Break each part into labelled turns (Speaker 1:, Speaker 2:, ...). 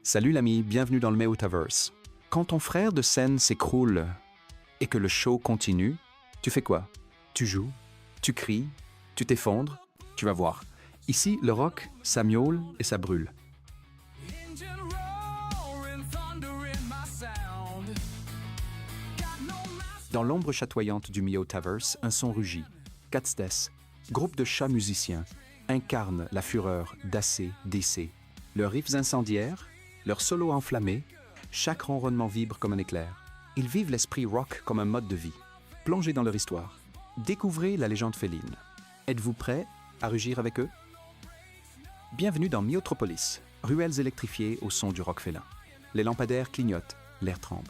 Speaker 1: Salut l'ami, bienvenue dans le Metaverse. Quand ton frère de scène s'écroule et que le show continue, tu fais quoi? Tu joues, tu cries, tu t'effondres, tu vas voir. Ici, le rock, ça miaule et ça brûle. Dans l'ombre chatoyante du Metaverse, un son rugit. Cat's Death, groupe de chats musiciens, incarne la fureur d'AC/DC. Leurs riffs incendiaires, leurs solos enflammés, chaque ronronnement vibre comme un éclair. Ils vivent l'esprit rock comme un mode de vie. Plongez dans leur histoire. Découvrez la légende féline. Êtes-vous prêts à rugir avec eux? Bienvenue dans Myotropolis, ruelles électrifiées au son du rock félin. Les lampadaires clignotent, l'air tremble.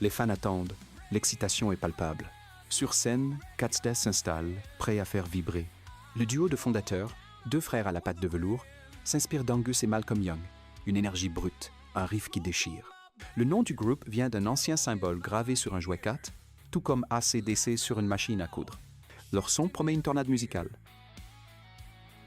Speaker 1: Les fans attendent, l'excitation est palpable. Sur scène, Cat's Death s'installe, prêt à faire vibrer. Le duo de fondateurs, deux frères à la patte de velours, s'inspire d'Angus et Malcolm Young, une énergie brute, un riff qui déchire. Le nom du groupe vient d'un ancien symbole gravé sur un jouet 4, tout comme AC/DC sur une machine à coudre. Leur son promet une tornade musicale.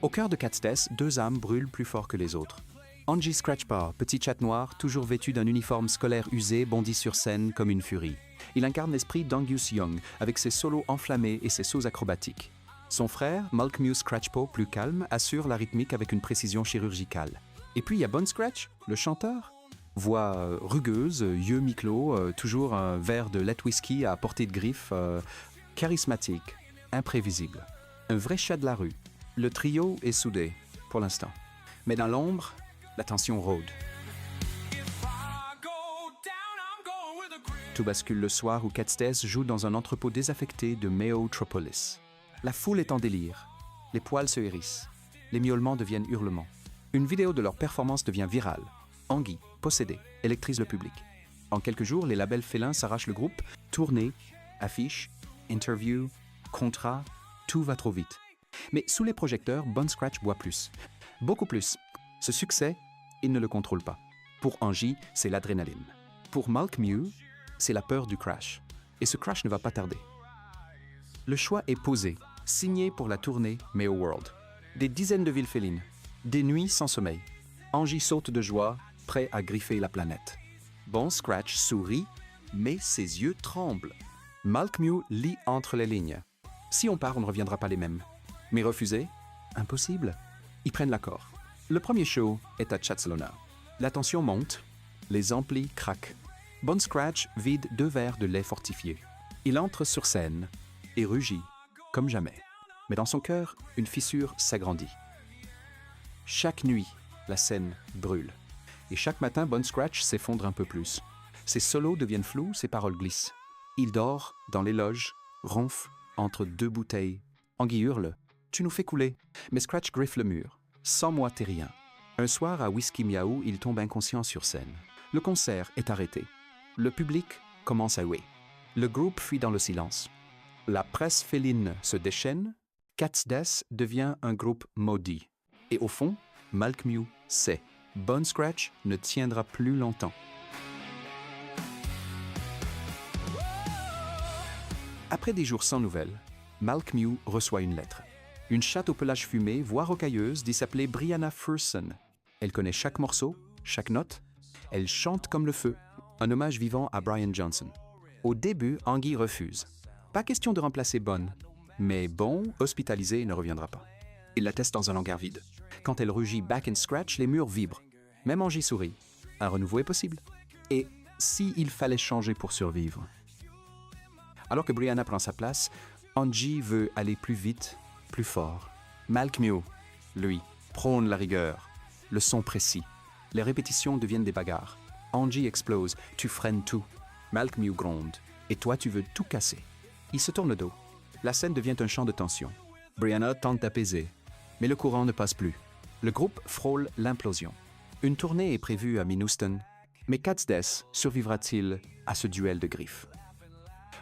Speaker 1: Au cœur de Cat's Death, deux âmes brûlent plus fort que les autres. Angie Scratchpaw, petit chat noir, toujours vêtu d'un uniforme scolaire usé, bondit sur scène comme une furie. Il incarne l'esprit d'Angus Young, avec ses solos enflammés et ses sauts acrobatiques. Son frère, Malcolm Scratchpaw, plus calme, assure la rythmique avec une précision chirurgicale. Et puis il y a Bon Scratch, le chanteur. Voix rugueuse, yeux mi-clos, toujours un verre de lait whisky à portée de griffe, charismatique, imprévisible. Un vrai chat de la rue. Le trio est soudé, pour l'instant. Mais dans l'ombre, la tension rôde. Tout bascule le soir où Cat's Death joue dans un entrepôt désaffecté de Myotropolis. La foule est en délire. Les poils se hérissent. Les miaulements deviennent hurlements. Une vidéo de leur performance devient virale. Anguille, possédé, électrise le public. En quelques jours, les labels félins s'arrachent le groupe. Tournée, affiches, interviews, contrats, tout va trop vite. Mais sous les projecteurs, Bon Scratch boit plus. Beaucoup plus. Ce succès, il ne le contrôle pas. Pour Angie, c'est l'adrénaline. Pour Malcolm, c'est la peur du crash. Et ce crash ne va pas tarder. Le choix est posé, signé pour la tournée Meo World. Des dizaines de villes félines, des nuits sans sommeil. Angie saute de joie, prêt à griffer la planète. Bon Scratch sourit, mais ses yeux tremblent. Malcolm lit entre les lignes. Si on part, on ne reviendra pas les mêmes. Mais refuser? Impossible. Ils prennent l'accord. Le premier show est à Chatsalona. La tension monte, les amplis craquent. Bon Scratch vide 2 verres de lait fortifié. Il entre sur scène et rugit comme jamais. Mais dans son cœur, une fissure s'agrandit. Chaque nuit, la scène brûle. Et chaque matin, Bon Scratch s'effondre un peu plus. Ses solos deviennent flous, ses paroles glissent. Il dort dans les loges, ronfle entre 2 bouteilles. Anguille hurle. Tu nous fais couler. Mais Scratch griffe le mur. Sans moi, t'es rien. Un soir, à Whisky Miaou, il tombe inconscient sur scène. Le concert est arrêté. Le public commence à huer. Le groupe fuit dans le silence. La presse féline se déchaîne. Cat's Death devient un groupe maudit. Et au fond, Malcolm sait. Bon Scratch ne tiendra plus longtemps. Après des jours sans nouvelles, Malcolm reçoit une lettre. Une chatte au pelage fumé, voix rocailleuse, dit s'appeler Brianna Furson. Elle connaît chaque morceau, chaque note. Elle chante comme le feu, un hommage vivant à Brian Johnson. Au début, Anguille refuse. Pas question de remplacer Bon, mais Bon, hospitalisé, ne reviendra pas. Il la teste dans un hangar vide. Quand elle rugit Back and Scratch, les murs vibrent. Même Angie sourit. Un renouveau est possible. Et s'il fallait changer pour survivre? Alors que Brianna prend sa place, Angie veut aller plus vite, plus fort. Malcolm, lui, prône la rigueur, le son précis. Les répétitions deviennent des bagarres. Angie explose, tu freines tout. Malcolm gronde, et toi tu veux tout casser. Il se tourne le dos. La scène devient un champ de tension. Brianna tente d'apaiser, mais le courant ne passe plus. Le groupe frôle l'implosion. Une tournée est prévue à Minuston, mais Cat's Death survivra-t-il à ce duel de griffes?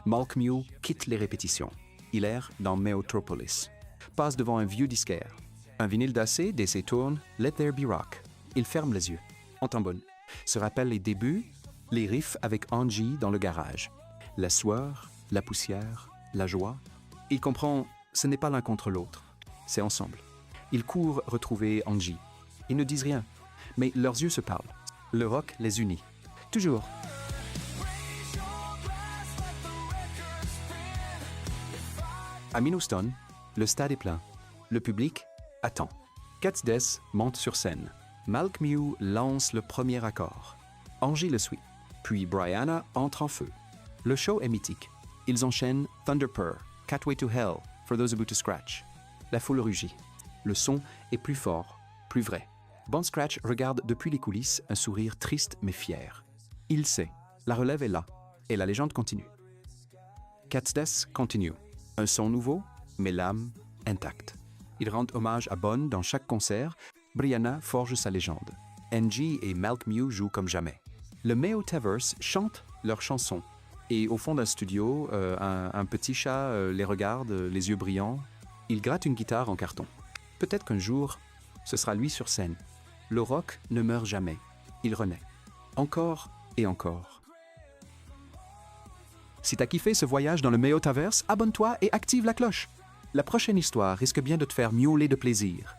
Speaker 1: Malcolm quitte les répétitions. Il erre dans Myotropolis. Passe devant un vieux disquaire. Un vinyle d'AC, DC tourne, Let There Be Rock. Il ferme les yeux, en trombone. Se rappelle les débuts, les riffs avec Angie dans le garage. La sueur, la poussière, la joie. Il comprend, ce n'est pas l'un contre l'autre, c'est ensemble. Ils courent retrouver Angie. Ils ne disent rien, mais leurs yeux se parlent. Le rock les unit. Toujours. À Minuston, le stade est plein. Le public attend. Cats Death monte sur scène. Malk Mew lance le premier accord. Angie le suit. Puis Brianna entre en feu. Le show est mythique. Ils enchaînent Thunder Purr, Catway to Hell, For Those About to Scratch. La foule rugit. Le son est plus fort, plus vrai. Bon Scratch regarde depuis les coulisses un sourire triste mais fier. Il sait, la relève est là, et la légende continue. Cats Death continue. Un son nouveau, mais l'âme intacte. Ils rendent hommage à Bon dans chaque concert. Brianna forge sa légende. Angie et Malk Mew jouent comme jamais. Le Mayo Tavers chante leurs chansons. Et au fond d'un studio, un petit chat les regarde, les yeux brillants. Il gratte une guitare en carton. Peut-être qu'un jour, ce sera lui sur scène. Le rock ne meurt jamais. Il renaît. Encore et encore. Si t'as kiffé ce voyage dans le Mayo Tavers, abonne-toi et active la cloche. La prochaine histoire risque bien de te faire miauler de plaisir.